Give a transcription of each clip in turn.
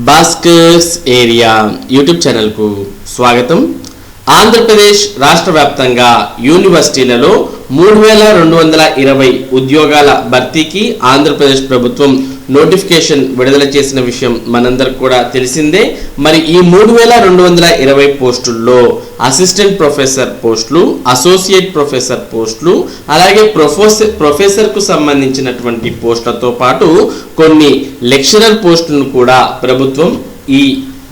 Bhaskar's area YouTube ఛానల్కు స్వాగతం. ఆంధ్రప్రదేశ్ రాష్ట్ర వ్యాప్తంగా యూనివర్సిటీలలో 3220 ఉద్యోగాల భర్తీకి ఆంధ్రప్రదేశ్ ప్రభుత్వం నోటిఫికేషన్ విడుదల చేసిన విషయం మనందరికి కూడా తెలిసిందే. మరి ఈ 3220 పోస్టుల్లో అసిస్టెంట్ ప్రొఫెసర్ పోస్టులు, అసోసియేట్ ప్రొఫెసర్ పోస్టులు, అలాగే ప్రొఫెసర్కు సంబంధించినటువంటి పోస్టులతో పాటు కొన్ని లెక్చరర్ పోస్టులను కూడా ప్రభుత్వం ఈ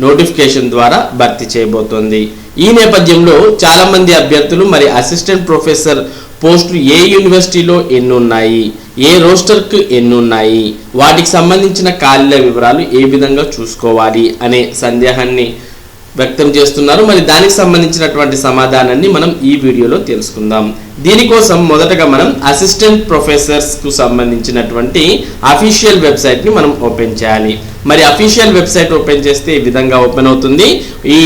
నోటిఫికేషన్ ద్వారా భర్తీ చేయబోతోంది. ఈ నేపథ్యంలో చాలామంది అభ్యర్థులు మరి అసిస్టెంట్ ప్రొఫెసర్ పోస్టులు ఏ యూనివర్సిటీలో ఎన్ని ఉన్నాయి, ఏ రోస్టర్కు ఎన్ని ఉన్నాయి, వాటికి సంబంధించిన ఖాళీల వివరాలు ఏ విధంగా చూసుకోవాలి అనే సందేహాన్ని వ్యక్తం చేస్తున్నారు. మరి దానికి సంబంధించినటువంటి సమాధానాన్ని మనం ఈ వీడియోలో తెలుసుకుందాం. దీనికోసం మొదటగా మనం అసిస్టెంట్ ప్రొఫెసర్స్కు సంబంధించినటువంటి అఫీషియల్ వెబ్సైట్ని మనం ఓపెన్ చేయాలి. మరి అఫీషియల్ వెబ్సైట్ ఓపెన్ చేస్తే ఈ విధంగా ఓపెన్ అవుతుంది. ఈ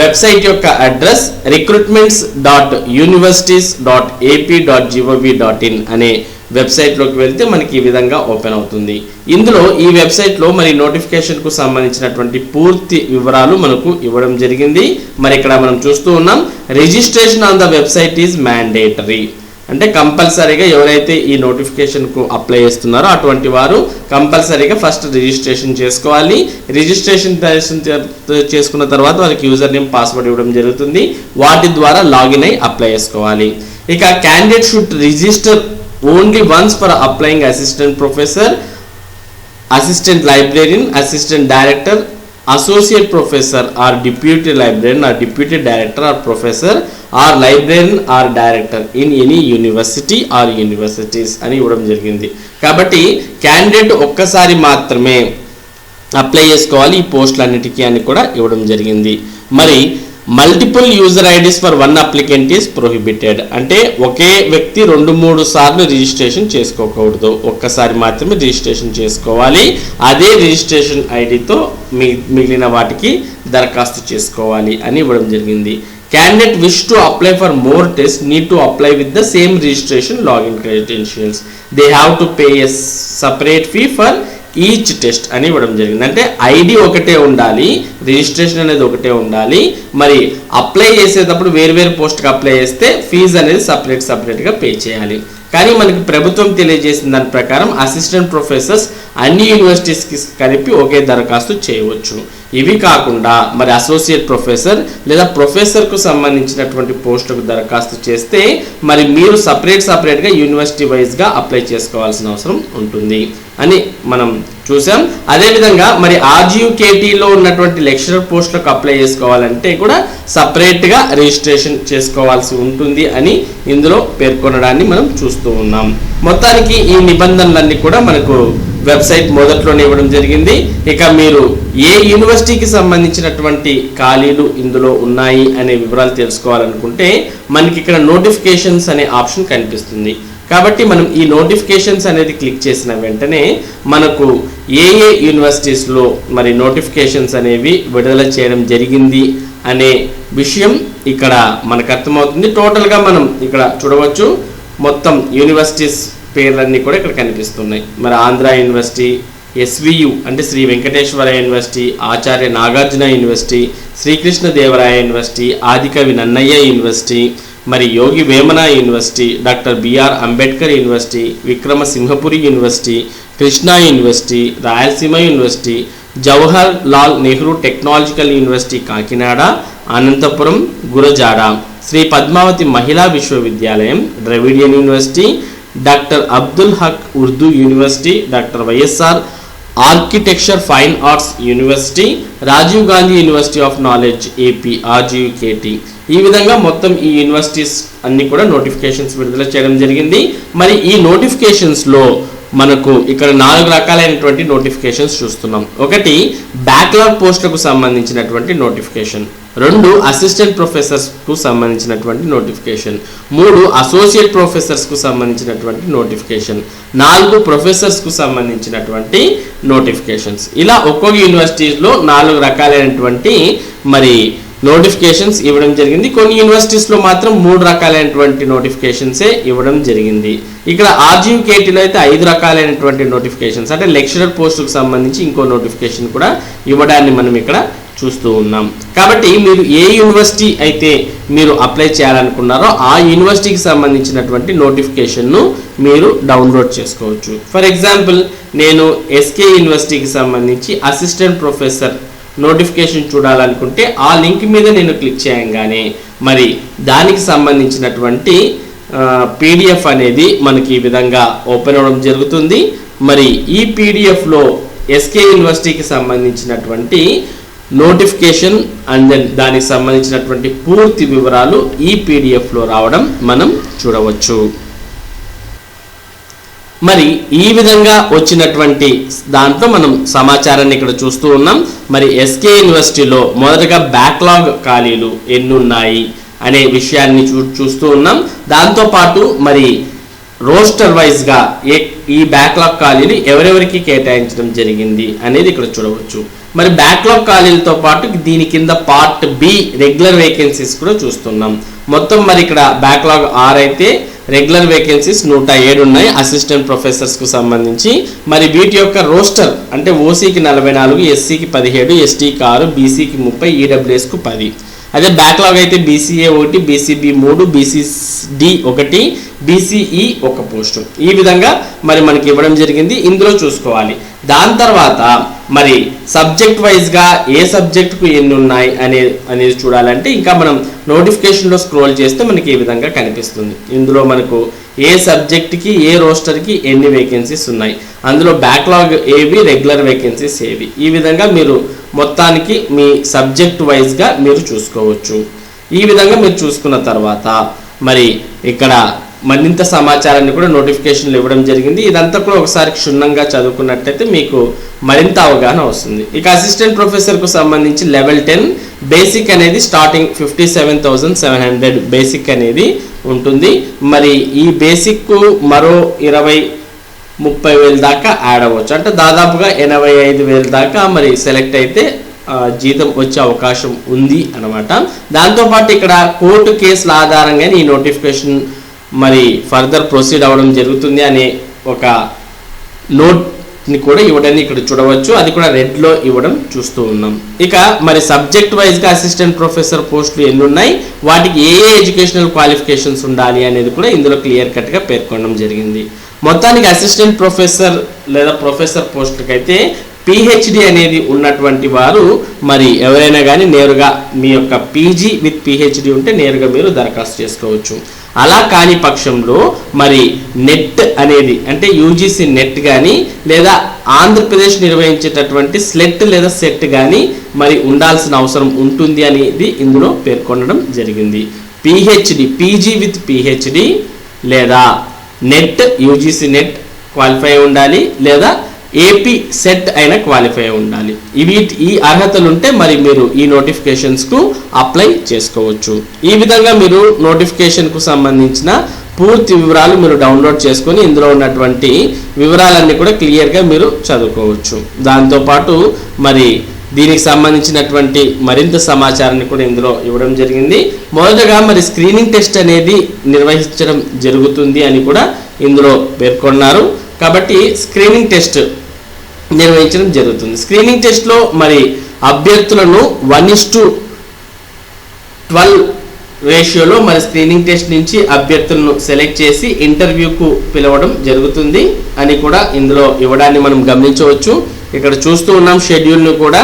వెబ్సైట్ యొక్క అడ్రస్ recruitments.universities.ap.gov.in అనే వెబ్సైట్లోకి వెళ్తే మనకి ఈ విధంగా ఓపెన్ అవుతుంది. ఇందులో ఈ వెబ్సైట్లో మరి నోటిఫికేషన్కు సంబంధించినటువంటి పూర్తి వివరాలు మనకు ఇవ్వడం జరిగింది. మరి ఇక్కడ మనం చూస్తూ ఉన్నాం, registration on the website is mandatory. అంటే కంపల్సరీగా ఎవరైతే ఈ నోటిఫికేషన్కు అప్లై చేస్తున్నారో అటువంటి వారు కంపల్సరీగా ఫస్ట్ రిజిస్ట్రేషన్ చేసుకోవాలి. రిజిస్ట్రేషన్ చేసుకున్న తర్వాత వారికి యూజర్ నేమ్, పాస్వర్డ్ ఇవ్వడం జరుగుతుంది. వాటి ద్వారా లాగిన్ అయి అప్లై చేసుకోవాలి. ఇక candidate should register only once for applying assistant professor, assistant librarian, assistant director, associate professor or deputy librarian or deputy director or professor or librarian or director in any university or universities అని ఇవ్వడం జరిగింది. కాబట్టి candidate ఒక్కసారి మాత్రమే apply చేసుకోవాలి ఈ పోస్టులన్నిటికీ అని కూడా ఇవ్వడం జరిగింది. మరి multiple user IDs for one applicant is prohibited. అంటే ఒకే వ్యక్తి 2-3 సార్లు రిజిస్ట్రేషన్ చేసుకోకూడదు, ఒక్కసారి మాత్రమే రిజిస్ట్రేషన్ చేసుకోవాలి. అదే రిజిస్ట్రేషన్ ఐడితో మిగిలిన వాటికి దరఖాస్తు చేసుకోవాలి అని ఇవ్వడం జరిగింది. Candidate wish to apply for more tests need to apply with the same registration login credentials. They have to pay a separate fee for each test అని ఇవ్వడం జరిగింది. అంటే ఐడి ఒకటే ఉండాలి, రిజిస్ట్రేషన్ అనేది ఒకటే ఉండాలి. మరి అప్లై చేసేటప్పుడు వేరు పోస్ట్కి అప్లై చేస్తే ఫీజు అనేది సపరేట్గా పే చేయాలి. కానీ మనకి ప్రభుత్వం తెలియజేసిన దాని ప్రకారం అసిస్టెంట్ ప్రొఫెసర్స్ అన్ని యూనివర్సిటీస్కి కలిపి ఒకే దరఖాస్తు చేయవచ్చు. ఇవి కాకుండా మరి అసోసియేట్ ప్రొఫెసర్ లేదా ప్రొఫెసర్కు సంబంధించినటువంటి పోస్టుకు దరఖాస్తు చేస్తే మరి మీరు సపరేట్గా యూనివర్సిటీ వైజ్గా అప్లై చేసుకోవాల్సిన అవసరం ఉంటుంది అని మనం చూసాం. అదేవిధంగా మరి ఆర్జీయూకేటీలో ఉన్నటువంటి లెక్చరర్ పోస్టులకు అప్లై చేసుకోవాలంటే కూడా సపరేట్గా రిజిస్ట్రేషన్ చేసుకోవాల్సి ఉంటుంది అని ఇందులో పేర్కొనడాన్ని మనం చూస్తూ ఉన్నాం. మొత్తానికి ఈ నిబంధనలన్నీ కూడా మనకు వెబ్సైట్ మొదట్లోనే ఇవ్వడం జరిగింది. ఇక మీరు ఏ యూనివర్సిటీకి సంబంధించినటువంటి ఖాళీలు ఇందులో ఉన్నాయి అనే వివరాలు తెలుసుకోవాలనుకుంటే మనకి ఇక్కడ నోటిఫికేషన్స్ అనే ఆప్షన్ కనిపిస్తుంది. కాబట్టి మనం ఈ నోటిఫికేషన్స్ అనేది క్లిక్ చేసిన వెంటనే మనకు ఏ యూనివర్సిటీస్లో మరి నోటిఫికేషన్స్ అనేవి విడుదల చేయడం జరిగింది అనే విషయం ఇక్కడ మనకు అర్థమవుతుంది. టోటల్గా మనం ఇక్కడ చూడవచ్చు, మొత్తం యూనివర్సిటీస్ పేర్లన్నీ కూడా ఇక్కడ కనిపిస్తున్నాయి. మరి ఆంధ్ర యూనివర్సిటీ, ఎస్వియు అంటే Sri Venkateswara university, Acharya Nagarjuna university, Srikrishnadevaraya university, Adikavi Nannaya university, మరి Yogi Vemana university, doctor BR Ambedkar university, Vikramasimhapuri university, Krishna university, Rayalaseema university, Jawahar Lal Nehru technological university Kakinada, Anantapuram, Gurajada, Sri Padmavathi Mahila Visvavidyalayam, Dravidian university, doctor Abdul Haq Urdu university, doctor YSR architecture fine arts university, Rajiv Gandhi university of knowledge AP RGUKT. ఈ విధంగా మొత్తం ఈ యూనివర్సిటీస్ అన్ని కూడా notifications విడుదల చేయడం జరిగింది. మరి ఈ నోటిఫికేషన్స్లో మనకు ఇక్కడ 4 రకాలైనటువంటి నోటిఫికేషన్స్ చూస్తున్నాం. ఒకటి బ్యాక్లాగ్ పోస్టులకు సంబంధించినటువంటి నోటిఫికేషన్, 2 అసిస్టెంట్ ప్రొఫెసర్స్కు సంబంధించినటువంటి నోటిఫికేషన్, 3 అసోసియేట్ ప్రొఫెసర్స్కు సంబంధించినటువంటి నోటిఫికేషన్, 4 ప్రొఫెసర్స్కు సంబంధించినటువంటి నోటిఫికేషన్స్. ఇలా ఒక్కొక్క యూనివర్సిటీస్లో 4 రకాలైనటువంటి మరి నోటిఫికేషన్స్ ఇవ్వడం జరిగింది. కొన్ని యూనివర్సిటీస్లో మాత్రం 3 రకాలైనటువంటి నోటిఫికేషన్సే ఇవ్వడం జరిగింది. ఇక్కడ ఆర్జీవికేటీలో అయితే 5 రకాలైనటువంటి నోటిఫికేషన్స్, అంటే లెక్చరర్ పోస్టుకు సంబంధించి ఇంకో నోటిఫికేషన్ కూడా ఇవ్వడాన్ని మనం ఇక్కడ చూస్తూ ఉన్నాం. కాబట్టి మీరు ఏ యూనివర్సిటీ అయితే మీరు అప్లై చేయాలనుకున్నారో ఆ యూనివర్సిటీకి సంబంధించినటువంటి నోటిఫికేషన్ను మీరు డౌన్లోడ్ చేసుకోవచ్చు. ఫర్ ఎగ్జాంపుల్ నేను ఎస్కే యూనివర్సిటీకి సంబంధించి అసిస్టెంట్ ప్రొఫెసర్ నోటిఫికేషన్ చూడాలనుకుంటే ఆ లింక్ మీద నేను క్లిక్ చేయగానే మరి దానికి సంబంధించినటువంటి పీడిఎఫ్ అనేది మనకి ఈ విధంగా ఓపెన్ అవ్వడం జరుగుతుంది. మరి ఈ పీడిఎఫ్లో ఎస్కే యూనివర్సిటీకి సంబంధించినటువంటి నోటిఫికేషన్ అండ్ దెన్ దానికి సంబంధించినటువంటి పూర్తి వివరాలు ఈ పీడిఎఫ్లో రావడం మనం చూడవచ్చు. మరి ఈ విధంగా వచ్చినటువంటి దాంట్లో మనం సమాచారాన్ని ఇక్కడ చూస్తూ ఉన్నాం. మరి ఎస్కే యూనివర్సిటీలో మొదటగా బ్యాక్లాగ్ ఖాళీలు ఎన్ని ఉన్నాయి అనే విషయాన్ని చూస్తూ ఉన్నాం. దాంతోపాటు మరి రోస్టర్ వైజ్గా ఈ బ్యాక్లాగ్ ఖాళీలు ఎవరెవరికి కేటాయించడం జరిగింది అనేది ఇక్కడ చూడవచ్చు. మరి బ్యాక్లాగ్ ఖాళీలతో పాటు దీని కింద పార్ట్ బి రెగ్యులర్ వేకెన్సీస్ కూడా చూస్తున్నాం. మొత్తం మరి ఇక్కడ బ్యాక్లాగ్ 6 అయితే రెగ్యులర్ వేకెన్సీస్ 107 ఉన్నాయి అసిస్టెంట్ ప్రొఫెసర్స్కు సంబంధించి. మరి వీటి యొక్క రోస్టర్ అంటే ఓసీకి 44, ఎస్సీకి 17, ఎస్టీకి 6, బీసీకి 30, ఈడబ్ల్యూఎస్కు 10. అదే బ్యాక్లాగ్ అయితే BCA 1, BCB 3, BCD 1, BCE 1 post. ఈ విధంగా మరి మనకి ఇవ్వడం జరిగింది. ఇందులో చూసుకోవాలి. దాని తర్వాత మరి సబ్జెక్ట్ వైజ్గా ఏ సబ్జెక్టుకు ఎన్ని ఉన్నాయి అనేది చూడాలంటే ఇంకా మనం నోటిఫికేషన్లో స్క్రోల్ చేస్తే మనకి ఈ విధంగా కనిపిస్తుంది. ఇందులో మనకు ఏ సబ్జెక్ట్కి ఏ రోస్టర్కి ఎన్ని వేకెన్సీస్ ఉన్నాయి, అందులో బ్యాక్లాగ్ ఏవి, రెగ్యులర్ వేకెన్సీస్ ఏవి, ఈ విధంగా మీరు మొత్తానికి మీ సబ్జెక్ట్ వైజ్గా మీరు చూసుకోవచ్చు. ఈ విధంగా మీరు చూసుకున్న తర్వాత మరి ఇక్కడ మరింత సమాచారాన్ని కూడా నోటిఫికేషన్లు ఇవ్వడం జరిగింది. ఇదంతా కూడా ఒకసారి క్షుణ్ణంగా చదువుకున్నట్టయితే మీకు మరింత అవగాహన వస్తుంది. ఇక అసిస్టెంట్ ప్రొఫెసర్కు సంబంధించి లెవెల్ 10 బేసిక్ అనేది స్టార్టింగ్ 57,700 బేసిక్ అనేది ఉంటుంది. మరి ఈ బేసిక్ మరో 20-30 వేలు దాకా యాడ్ అవ్వచ్చు. అంటే దాదాపుగా 85,000 దాకా మరి సెలెక్ట్ అయితే జీతం వచ్చే అవకాశం ఉంది అన్నమాట. దాంతోపాటు ఇక్కడ కోర్టు కేసుల ఆధారంగానే ఈ నోటిఫికేషన్ మరి ఫర్దర్ ప్రొసీడ్ అవ్వడం జరుగుతుంది అనే ఒక నోట్ని కూడా ఇవ్వడాన్ని ఇక్కడ చూడవచ్చు. అది కూడా రెడ్లో ఇవ్వడం చూస్తూ ఉన్నాం. ఇక మరి సబ్జెక్ట్ వైజ్గా అసిస్టెంట్ ప్రొఫెసర్ పోస్టులు ఎన్ని ఉన్నాయి, వాటికి ఏ ఎడ్యుకేషనల్ క్వాలిఫికేషన్స్ ఉండాలి అనేది కూడా ఇందులో క్లియర్ కట్గా పేర్కొనడం జరిగింది. మొత్తానికి అసిస్టెంట్ ప్రొఫెసర్ లేదా ప్రొఫెసర్ పోస్టులకైతే పిహెచ్డి అనేది ఉన్నటువంటి వారు మరి ఎవరైనా కానీ నేరుగా మీ యొక్క పీజీ విత్ పిహెచ్డి ఉంటే నేరుగా మీరు దరఖాస్తు చేసుకోవచ్చు. అలా కాని పక్షంలో మరి నెట్ అనేది అంటే యూజీసీ నెట్ కానీ లేదా ఆంధ్రప్రదేశ్ నిర్వహించేటటువంటి స్లెట్ లేదా సెట్ కానీ మరి ఉండాల్సిన అవసరం ఉంటుంది అనేది ఇందులో పేర్కొనడం జరిగింది. పిహెచ్డి పీజీ విత్ పిహెచ్డి లేదా నెట్ యూజీసీ నెట్ క్వాలిఫై ఉండాలి లేదా ఏపీ సెట్ అయిన క్వాలిఫై ఉండాలి. ఈ అర్హతలు ఉంటే మరి మీరు ఈ నోటిఫికేషన్స్కు అప్లై చేసుకోవచ్చు. ఈ విధంగా మీరు నోటిఫికేషన్కు సంబంధించిన పూర్తి వివరాలు మీరు డౌన్లోడ్ చేసుకొని ఇందులో ఉన్నటువంటి వివరాలన్నీ కూడా క్లియర్గా మీరు చదువుకోవచ్చు. దాంతోపాటు మరి దీనికి సంబంధించినటువంటి మరింత సమాచారాన్ని కూడా ఇందులో ఇవ్వడం జరిగింది. మొదటగా మరి స్క్రీనింగ్ టెస్ట్ అనేది నిర్వహించడం జరుగుతుంది అని కూడా ఇందులో పేర్కొన్నారు. కాబట్టి స్క్రీనింగ్ టెస్ట్ నిర్వహించడం జరుగుతుంది. స్క్రీనింగ్ టెస్ట్లో మరి అభ్యర్థులను 1:12 రేషియోలో మరి స్క్రీనింగ్ టెస్ట్ నుంచి అభ్యర్థులను సెలెక్ట్ చేసి ఇంటర్వ్యూకు పిలవడం జరుగుతుంది అని కూడా ఇందులో ఇవ్వడాన్ని మనం గమనించవచ్చు. ఇక్కడ చూస్తూ ఉన్నాం షెడ్యూల్ను కూడా.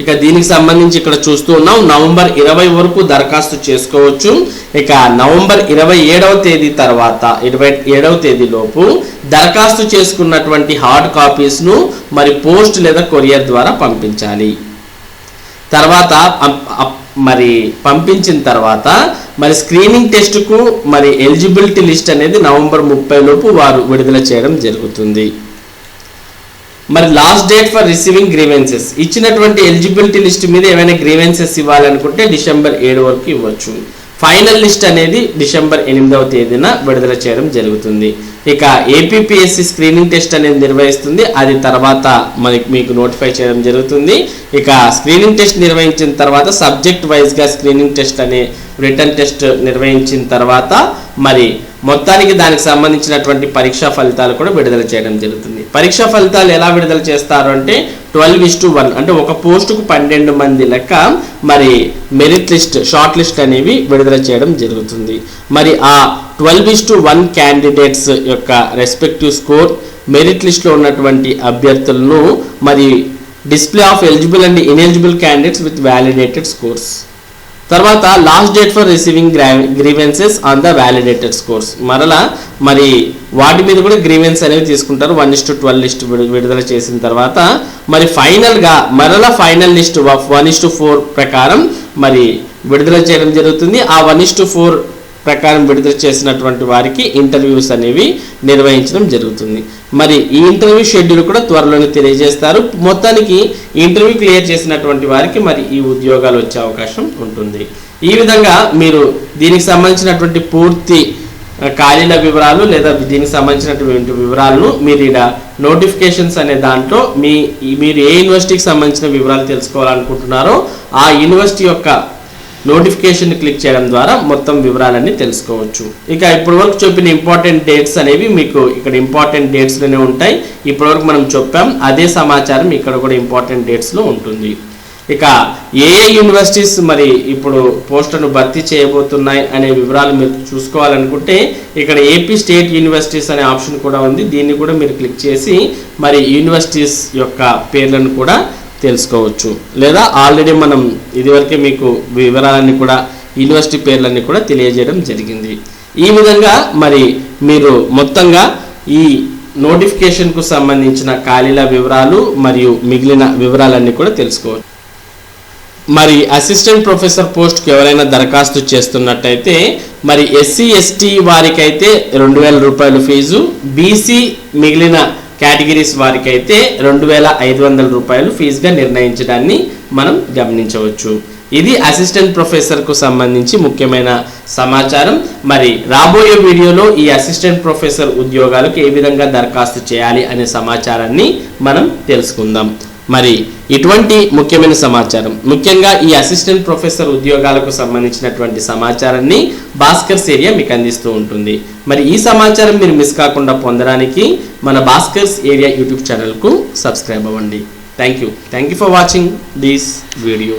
ఇక దీనికి సంబంధించి ఇక్కడ చూస్తూ ఉన్నాం నవంబర్ 20 వరకు దరఖాస్తు చేసుకోవచ్చు. ఇక నవంబర్ 27వ తేదీ తర్వాత 27వ తేదీలోపు దరఖాస్తు చేసుకున్నటువంటి హార్డ్ కాపీస్ను మరి పోస్ట్ లేదా కొరియర్ ద్వారా పంపించాలి. తర్వాత మరి పంపించిన తర్వాత మరి స్క్రీనింగ్ టెస్ట్కు మరి ఎలిజిబిలిటీ లిస్ట్ అనేది నవంబర్ 30 లోపు వారు విడుదల చేయడం జరుగుతుంది. మరి last date for receiving grievances ఇచ్చినటువంటి ఎలిజిబిలిటీ లిస్ట్ మీద ఏమైనా గ్రీవెన్సెస్ ఇవ్వాలనుకుంటే డిసెంబర్ 7 వరకు ఇవ్వచ్చు. ఫైనల్ లిస్ట్ అనేది డిసెంబర్ 8వ తేదీన విడుదల చేయడం జరుగుతుంది. ఇక ఏపీపీఎస్సీ స్క్రీనింగ్ టెస్ట్ అనేది నిర్వహిస్తుంది, అది తర్వాత మీకు నోటిఫై చేయడం జరుగుతుంది. ఇక స్క్రీనింగ్ టెస్ట్ నిర్వహించిన తర్వాత సబ్జెక్ట్ వైజ్గా స్క్రీనింగ్ టెస్ట్ అనే రిటర్న్ టెస్ట్ నిర్వహించిన తర్వాత మరి మొత్తానికి దానికి సంబంధించినటువంటి పరీక్షా ఫలితాలు కూడా విడుదల చేయడం జరుగుతుంది. పరీక్షా ఫలితాలు ఎలా విడుదల చేస్తారు అంటే 12:1 అంటే ఒక పోస్టుకు 12 మంది లెక్క మరి మెరిట్ లిస్ట్ షార్ట్ లిస్ట్ అనేవి విడుదల చేయడం జరుగుతుంది. మరి ఆ 12:1 క్యాండిడేట్స్ యొక్క రెస్పెక్టివ్ స్కోర్ మెరిట్ లిస్ట్లో ఉన్నటువంటి అభ్యర్థులను మరి display of eligible and ineligible candidates with validated scores. తర్వాత last date for receiving grievances on the validated scores. మరలా మరి వాటి మీద కూడా గ్రీవెన్స్ అనేవి తీసుకుంటారు 1:12 లిస్ట్ విడుదల చేసిన తర్వాత. మరి ఫైనల్గా మరలా ఫైనల్ లిస్ట్ 1:4 ప్రకారం మరి విడుదల చేయడం జరుగుతుంది. ఆ 1:4 ప్రకారం విడుదల చేసినటువంటి వారికి ఇంటర్వ్యూస్ అనేవి నిర్వహించడం జరుగుతుంది. మరి ఈ ఇంటర్వ్యూ షెడ్యూల్ కూడా త్వరలోనే తెలియజేస్తారు. మొత్తానికి ఇంటర్వ్యూ క్లియర్ చేసినటువంటి వారికి మరి ఈ ఉద్యోగాలు వచ్చే అవకాశం ఉంటుంది. ఈ విధంగా మీరు దీనికి సంబంధించినటువంటి పూర్తి ఖాళీల వివరాలు లేదా దీనికి సంబంధించినటువంటి వివరాలను మీరు ఇక్కడ నోటిఫికేషన్స్ అనే దాంట్లో మీరు ఏ యూనివర్సిటీకి సంబంధించిన వివరాలు తెలుసుకోవాలనుకుంటున్నారో ఆ యూనివర్సిటీ యొక్క నోటిఫికేషన్ క్లిక్ చేయడం ద్వారా మొత్తం వివరాలన్నీ తెలుసుకోవచ్చు. ఇక ఇప్పటివరకు చెప్పిన ఇంపార్టెంట్ డేట్స్ అనేవి మీకు ఇక్కడ ఇంపార్టెంట్ డేట్స్లోనే ఉంటాయి. ఇప్పటివరకు మనం చెప్పాం, అదే సమాచారం ఇక్కడ కూడా ఇంపార్టెంట్ డేట్స్లో ఉంటుంది. ఇక ఏ యూనివర్సిటీస్ మరి ఇప్పుడు పోస్టులను భర్తీ చేయబోతున్నాయి అనే వివరాలు మీరు చూసుకోవాలనుకుంటే ఇక్కడ ఏపీ స్టేట్ యూనివర్సిటీస్ అనే ఆప్షన్ కూడా ఉంది. దీన్ని కూడా మీరు క్లిక్ చేసి మరి యూనివర్సిటీస్ యొక్క పేర్లను కూడా తెలుసుకోవచ్చు. లేదా ఆల్రెడీ మనం ఇదివరకే మీకు వివరాలన్నీ కూడా యూనివర్సిటీ పేర్లన్నీ కూడా తెలియజేయడం జరిగింది. ఈ విధంగా మరి మీరు మొత్తంగా ఈ నోటిఫికేషన్కు సంబంధించిన ఖాళీల వివరాలు మరియు మిగిలిన వివరాలన్నీ కూడా తెలుసుకోవచ్చు. మరి అసిస్టెంట్ ప్రొఫెసర్ పోస్ట్కి ఎవరైనా దరఖాస్తు చేస్తున్నట్టయితే మరి ఎస్సీ ఎస్టీ వారికైతే 2,000 రూపాయలు ఫీజు, బీసీ మిగిలిన కేటగిరీస్ వారికి అయితే 2,500 రూపాయలు ఫీజుగా నిర్ణయించడాన్ని మనం గమనించవచ్చు. ఇది అసిస్టెంట్ ప్రొఫెసర్కు సంబంధించి ముఖ్యమైన సమాచారం. మరి రాబోయే వీడియోలో ఈ అసిస్టెంట్ ప్రొఫెసర్ ఉద్యోగాలకు ఏ విధంగా దరఖాస్తు చేయాలి అనే సమాచారాన్ని మనం తెలుసుకుందాం. మరి ఇటువంటి ముఖ్యమైన సమాచారం ముఖ్యంగా ఈ అసిస్టెంట్ ప్రొఫెసర్ ఉద్యోగాలకు సంబంధించినటువంటి సమాచారాన్ని భాస్కర్స్ ఏరియా మీకు అందిస్తూ ఉంటుంది. మరి ఈ సమాచారం మీరు మిస్ కాకుండా పొందడానికి మన భాస్కర్స్ ఏరియా యూట్యూబ్ ఛానల్కు సబ్స్క్రైబ్ అవ్వండి. Thank you for watching this video.